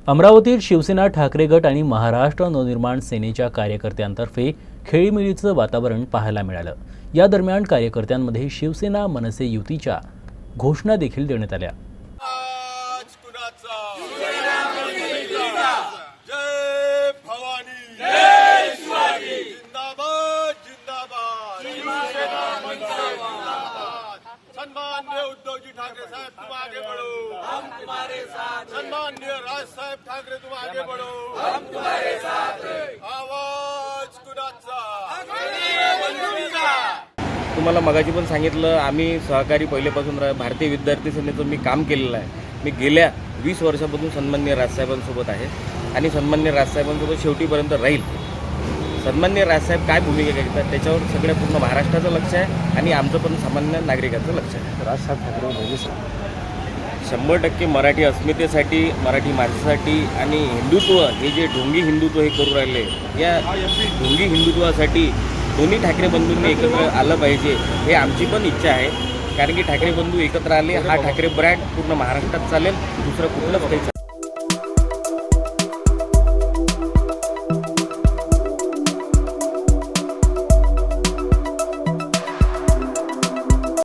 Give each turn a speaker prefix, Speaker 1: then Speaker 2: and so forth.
Speaker 1: अमरावतीत शिवसेना ठाकरे गट आणि महाराष्ट्र नवनिर्माण सेनेच्या कार्यकर्त्यांतर्फे खेळीमेळीचं वातावरण पाहायला मिळालं। या दरम्यान कार्यकर्त्यांमध्ये शिवसेना मनसे युतीच्या घोषणा देखील देण्यात आल्या।
Speaker 2: सन्माननीय उद्धवजी ठाकरे साहब, तुम आगे बढ़ो, हम तुम्हारे साथ हैं। सन्माननीय राज साहब ठाकरे, तुम आगे बढ़ो, हम तुम्हारे साथ हैं। आवाज कुणाचा?
Speaker 3: तुम्हाला मगाशी पण सांगितलं, आम्ही सहकारी पहिलेपासून भारतीय विद्यार्थी सेनेचं मी काम केलेलं आहे। मी गेल्या 20 वर्षापासून सन्माननीय राजसाहेबांसोबत आहे आणि सन्माननीय राजसाहेबांसोबत शेवटीपर्यंत राहील। सन्माननीय राजसाहेब काय भूमिका घेतात त्याच्यावर सगळ्या पूर्ण महाराष्ट्राचं लक्ष आहे आणि आमचं पण सामान्य नागरिकाचं लक्ष आहे।
Speaker 4: राजसाहेब ठाकरे
Speaker 3: 100% मराठी अस्मितेसाठी, मराठी माणसासाठी आणि हिंदुत्व, हे जे ढोंगी हिंदुत्व हे करू राहिले, या ढोंगी हिंदुत्वासाठी दोन्ही ठाकरे बंधूंनी एकत्र आलं पाहिजे, हे आमची पण इच्छा आहे। कारण की ठाकरे बंधू एकत्र आले, हा ठाकरे ब्रँड पूर्ण महाराष्ट्रात चालेल, दुसरं कुठलंच काही चालेल।